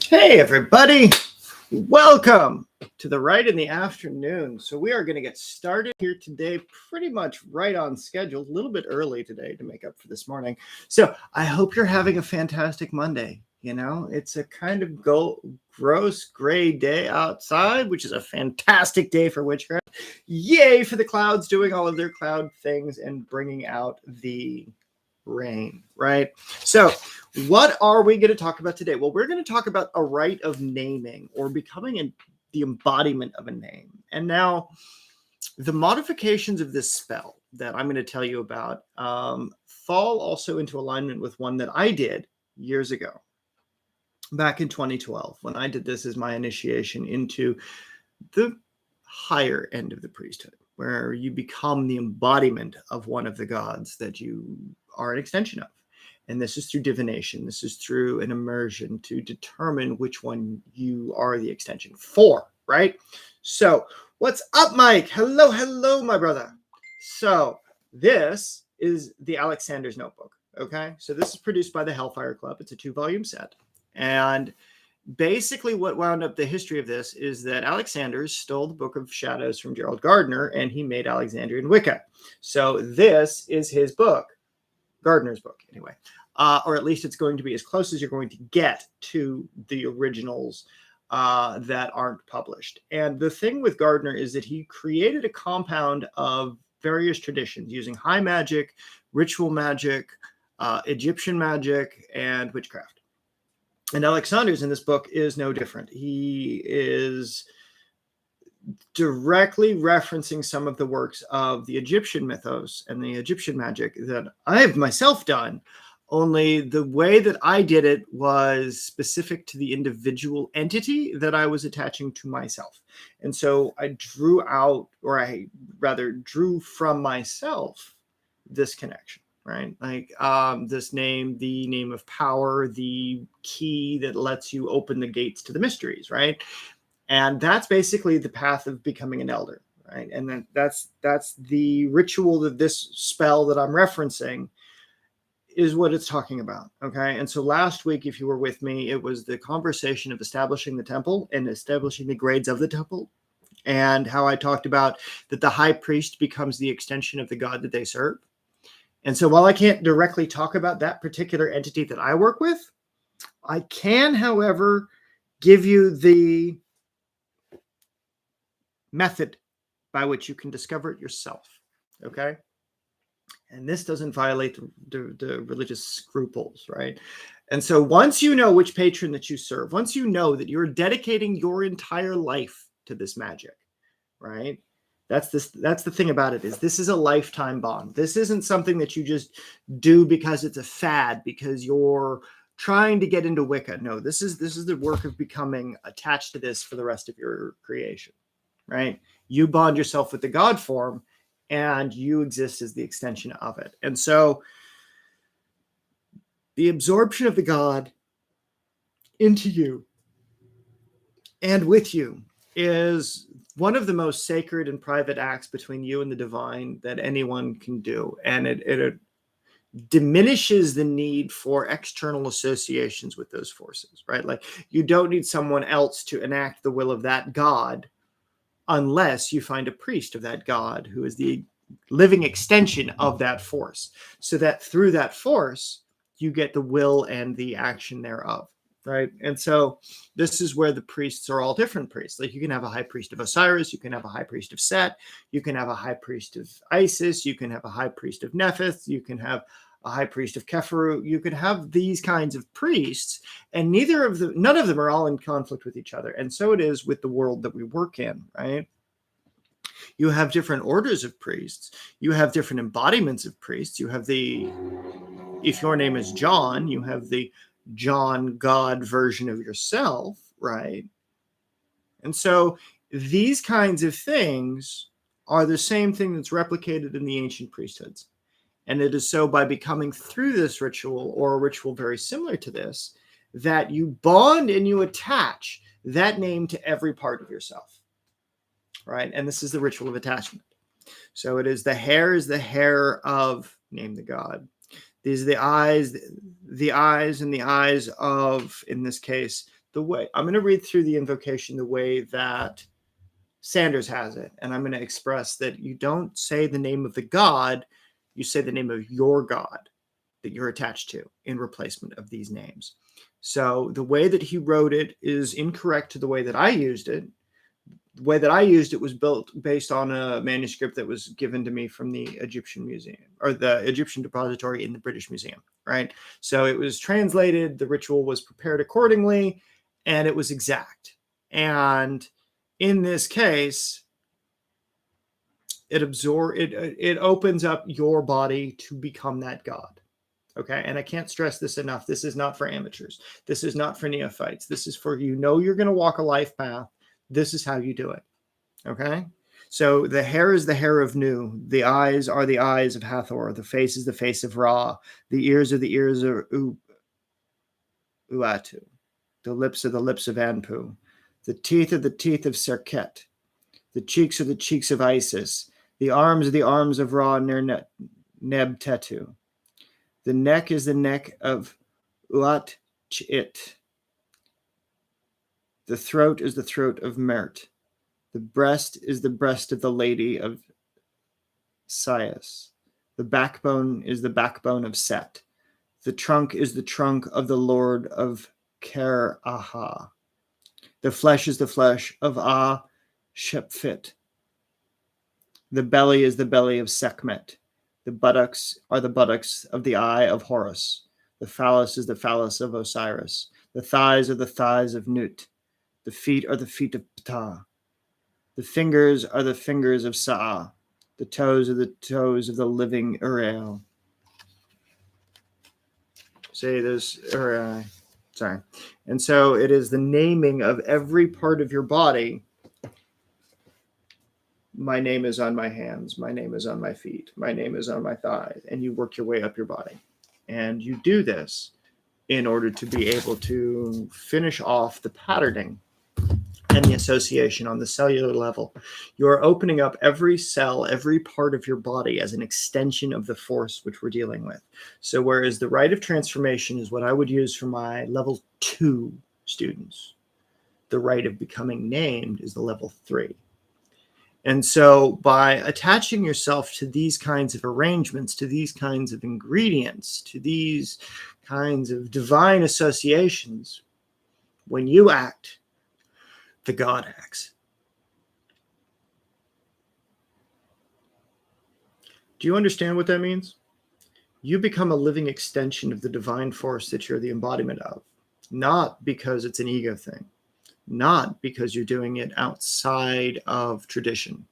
Hey, everybody. Welcome to the Rite in the Afternoon. So we are going to get started here today pretty much right on schedule, a little bit early today to make up for this morning. So I hope you're having a fantastic Monday. You know, it's a kind of gross gray day outside, which is a fantastic day for witchcraft. Yay for the clouds doing all of their cloud things and bringing out the rain, right? So what are we going to talk about today? Well, we're going to talk about a rite of naming or becoming the embodiment of a name. And now the modifications of this spell that I'm going to tell you about fall also into alignment with one that I did years ago, back in 2012, when I did this as my initiation into the higher end of the priesthood, where you become the embodiment of one of the gods that you are an extension of. And this is through divination. This is through an immersion to determine which one you are the extension for, right? So what's up, Mike? Hello, my brother. So this is the Alexander's Notebook, okay? So this is produced by the Hellfire Club. It's a 2-volume set. And basically what wound up the history of this is that Alexander stole the Book of Shadows from Gerald Gardner, and he made Alexandrian Wicca. So this is his book, Gardner's book anyway, or at least it's going to be as close as you're going to get to the originals that aren't published. And the thing with Gardner is that he created a compound of various traditions using high magic, ritual magic, Egyptian magic, and witchcraft. And Alexander's in this book is no different. He is directly referencing some of the works of the Egyptian mythos and the Egyptian magic that I have myself done, only the way that I did it was specific to the individual entity that I was attaching to myself. And so I drew out, or I rather drew from myself, this connection. Right? Like this name, the name of power, the key that lets you open the gates to the mysteries, right? And that's basically the path of becoming an elder, right? And then that's the ritual that this spell that I'm referencing is what it's talking about, okay? And so last week, if you were with me, it was the conversation of establishing the temple and establishing the grades of the temple, and how I talked about that the high priest becomes the extension of the god that they serve. And so while I can't directly talk about that particular entity that I work with, I can, however, give you the method by which you can discover it yourself, okay? And this doesn't violate the religious scruples, right? And so once you know which patron that you serve, once you know that you're dedicating your entire life to this magic, right? That's the thing about it, is this is a lifetime bond. This isn't something that you just do because it's a fad, because you're trying to get into Wicca. No, this is the work of becoming attached to this for the rest of your creation, right? You bond yourself with the God form and you exist as the extension of it. And so the absorption of the God into you and with you is one of the most sacred and private acts between you and the divine that anyone can do. And it diminishes the need for external associations with those forces, right? Like you don't need someone else to enact the will of that God unless you find a priest of that God who is the living extension of that force, so that through that force, you get the will and the action thereof. Right. And so this is where the priests are all different priests. Like you can have a high priest of Osiris, you can have a high priest of Set, you can have a high priest of Isis, you can have a high priest of Nephith, you can have a high priest of Kefaru. You could have these kinds of priests, and none of them are all in conflict with each other. And so it is with the world that we work in, right? You have different orders of priests. You have different embodiments of priests. You have if your name is John, you have the John God version of yourself, right? And so these kinds of things are the same thing that's replicated in the ancient priesthoods. And it is so by becoming through this ritual, or a ritual very similar to this, that you bond and you attach that name to every part of yourself, right? And this is the ritual of attachment. So it is the hair of name the god. These are the eyes and the eyes of, in this case, the way I'm going to read through the invocation the way that Sanders has it, and I'm going to express that you don't say the name of the God, you say the name of your God that you're attached to in replacement of these names. So the way that he wrote it is incorrect to the way that I used it. The way that I used it was built based on a manuscript that was given to me from the Egyptian Museum, or the Egyptian Depository in the British Museum, right? So it was translated, the ritual was prepared accordingly, and it was exact. And in this case, it opens up your body to become that God. Okay. And I can't stress this enough. This is not for amateurs. This is not for neophytes. This is for, you're going to walk a life path. This is how you do it. Okay. So the hair is the hair of Nu. The eyes are the eyes of Hathor. The face is the face of Ra. The ears are the ears of Uatu. The lips are the lips of Anpu. The teeth are the teeth of Serket. The cheeks are the cheeks of Isis. The arms are the arms of Ra Neb Tetu. The neck is the neck of Uat Chit. The throat is the throat of Mert. The breast is the breast of the lady of Sias. The backbone is the backbone of Set. The trunk is the trunk of the Lord of Ker Aha. The flesh is the flesh of Ah Shepfit. The belly is the belly of Sekhmet. The buttocks are the buttocks of the eye of Horus. The phallus is the phallus of Osiris. The thighs are the thighs of Nut. The feet are the feet of Ptah. The fingers are the fingers of Sa'ah. The toes are the toes of the living Uriel. Say this, sorry. And so it is the naming of every part of your body. My name is on my hands. My name is on my feet. My name is on my thighs. And you work your way up your body. And you do this in order to be able to finish off the patterning and the association on the cellular level. You're opening up every cell, every part of your body as an extension of the force which we're dealing with. So whereas the rite of transformation is what I would use for my level 2 students, the rite of becoming named is the level 3. And so by attaching yourself to these kinds of arrangements, to these kinds of ingredients, to these kinds of divine associations, when you act, the God acts. Do you understand what that means? You become a living extension of the divine force that you're the embodiment of, not because it's an ego thing, not because you're doing it outside of tradition,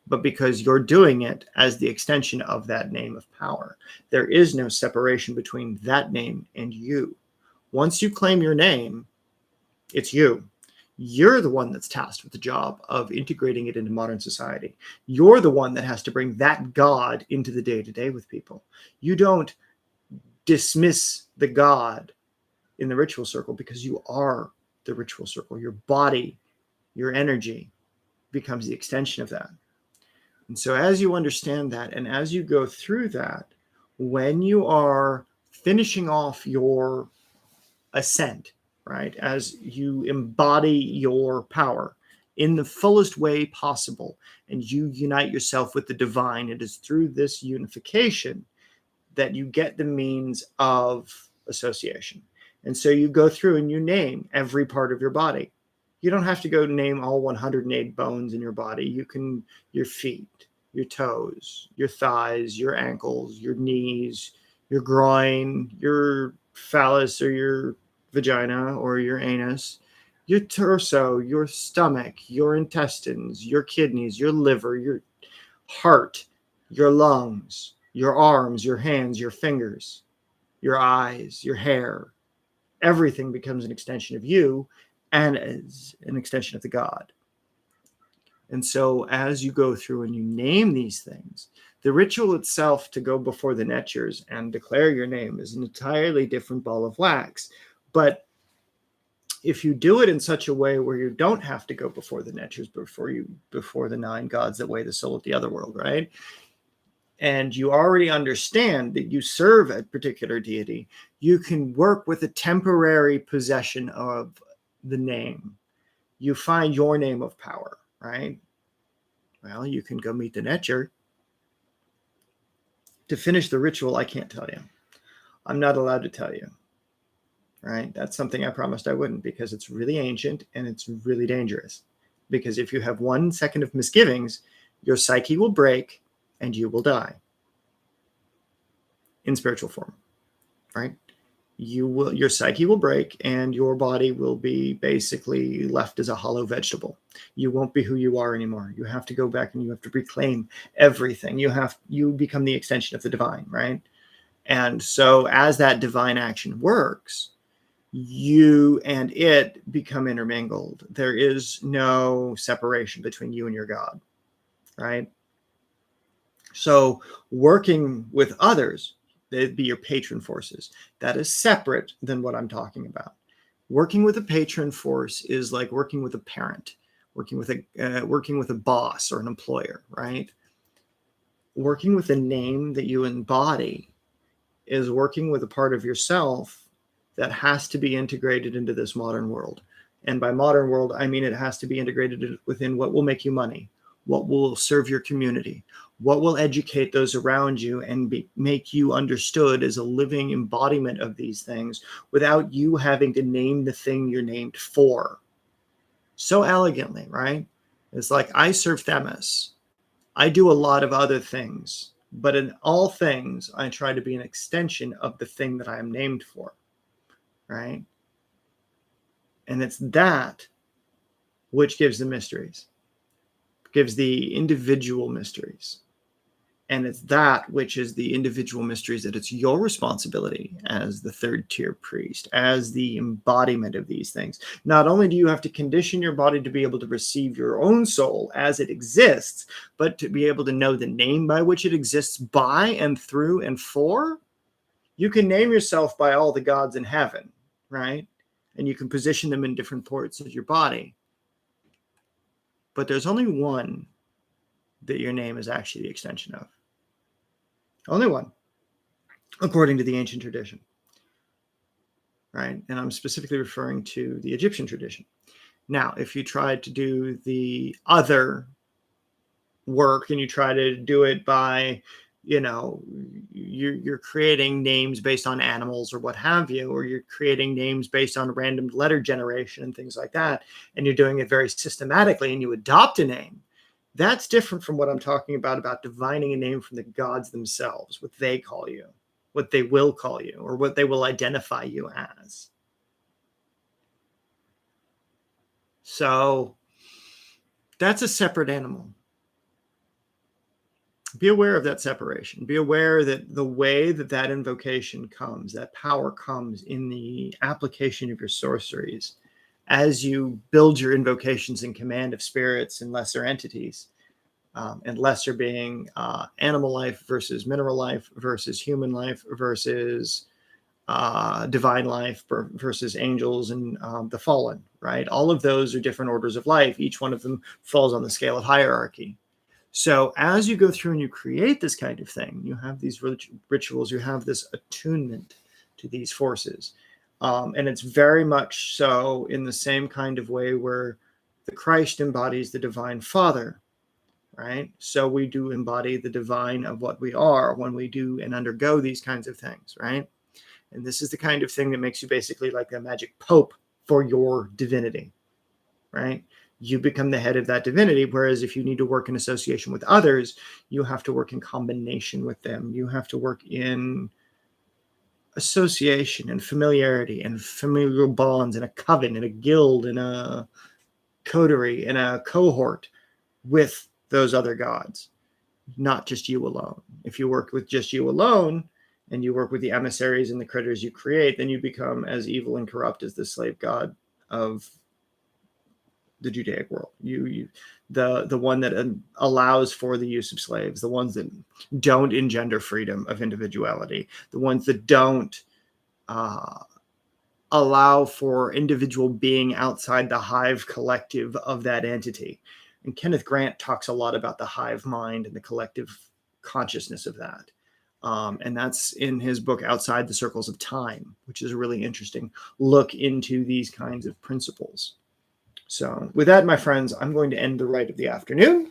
but because you're doing it as the extension of that name of power. There is no separation between that name and you. Once you claim your name, it's you. You're the one that's tasked with the job of integrating it into modern society. You're the one that has to bring that God into the day-to-day with people. You don't dismiss the God in the ritual circle because you are the ritual circle. Your body, your energy becomes the extension of that. And so as you understand that, and as you go through that, when you are finishing off your ascent, right, as you embody your power in the fullest way possible, and you unite yourself with the divine, it is through this unification that you get the means of association. And so you go through and you name every part of your body. You don't have to go name all 108 bones in your body. You can, your feet, your toes, your thighs, your ankles, your knees, your groin, your phallus or your vagina or your anus, your torso, your stomach, your intestines, your kidneys, your liver, your heart, your lungs, your arms, your hands, your fingers, your eyes, your hair. Everything becomes an extension of you and is an extension of the God. And so as you go through and you name these things, the ritual itself to go before the netchers and declare your name is an entirely different ball of wax. But if you do it in such a way where you don't have to go before the netchers, before the 9 gods that weigh the soul at the other world, right? And you already understand that you serve a particular deity, you can work with a temporary possession of the name. You find your name of power, right? Well, you can go meet the Netcher. To finish the ritual, I can't tell you. I'm not allowed to tell you, right? That's something I promised I wouldn't, because it's really ancient and it's really dangerous. Because if you have 1 second of misgivings, your psyche will break and you will die in spiritual form, right? Your psyche will break and your body will be basically left as a hollow vegetable. You won't be who you are anymore. You have to go back and you have to reclaim everything. You become the extension of the divine, right? And so as that divine action works, you and it become intermingled. There is no separation between you and your God, right? So working with others, they'd be your patron forces. That is separate than what I'm talking about. Working with a patron force is like working with a parent, working with a boss or an employer, right? Working with a name that you embody is working with a part of yourself that has to be integrated into this modern world. And by modern world, I mean it has to be integrated within what will make you money, what will serve your community, what will educate those around you and make you understood as a living embodiment of these things without you having to name the thing you're named for. So elegantly, right? It's like, I serve Themis. I do a lot of other things, but in all things, I try to be an extension of the thing that I am named for, right? And it's that which gives the mysteries, gives the individual mysteries. And it's that which is the individual mysteries that it's your responsibility as the 3rd tier priest, as the embodiment of these things. Not only do you have to condition your body to be able to receive your own soul as it exists, but to be able to know the name by which it exists by and through and for. You can name yourself by all the gods in heaven, right? And you can position them in different parts of your body. But there's only one that your name is actually the extension of. Only one, according to the ancient tradition, right? And I'm specifically referring to the Egyptian tradition. Now, if you try to do the other work and you try to do it by, you're creating names based on animals or what have you, or you're creating names based on random letter generation and things like that, and you're doing it very systematically and you adopt a name, that's different from what I'm talking about divining a name from the gods themselves, what they call you, what they will call you, or what they will identify you as. So that's a separate animal. Be aware of that separation. Be aware that the way that invocation comes, that power comes in the application of your sorceries, as you build your invocations in command of spirits and lesser entities, and lesser being animal life versus mineral life versus human life versus divine life versus angels and the fallen, right? All of those are different orders of life. Each one of them falls on the scale of hierarchy. So as you go through and you create this kind of thing, you have these rituals, you have this attunement to these forces. And it's very much so in the same kind of way where the Christ embodies the divine Father, right? So we do embody the divine of what we are when we do and undergo these kinds of things, right? And this is the kind of thing that makes you basically like a magic pope for your divinity, right? You become the head of that divinity. Whereas if you need to work in association with others, you have to work in combination with them. You have to work in association and familiarity and familial bonds and a coven and a guild and a coterie and a cohort with those other gods, not just you alone. If you work with just you alone and you work with the emissaries and the critters you create, then you become as evil and corrupt as the slave god of the Judaic world. The one that allows for the use of slaves, the ones that don't engender freedom of individuality, the ones that don't allow for individual being outside the hive collective of that entity. And Kenneth Grant talks a lot about the hive mind and the collective consciousness of that. And that's in his book, Outside the Circles of Time, which is a really interesting look into these kinds of principles. So with that, my friends, I'm going to end the Rite of the Afternoon.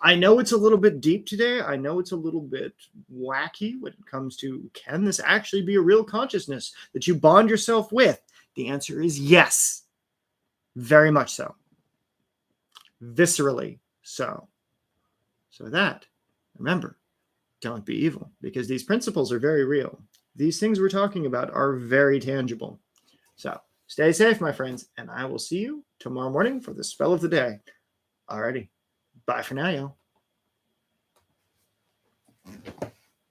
I know it's a little bit deep today. I know it's a little bit wacky when it comes to, can this actually be a real consciousness that you bond yourself with? The answer is yes. Very much so. Viscerally so. So that, remember, don't be evil, because these principles are very real. These things we're talking about are very tangible. So stay safe, my friends, and I will see you tomorrow morning for the spell of the day. Alrighty. Bye for now, y'all.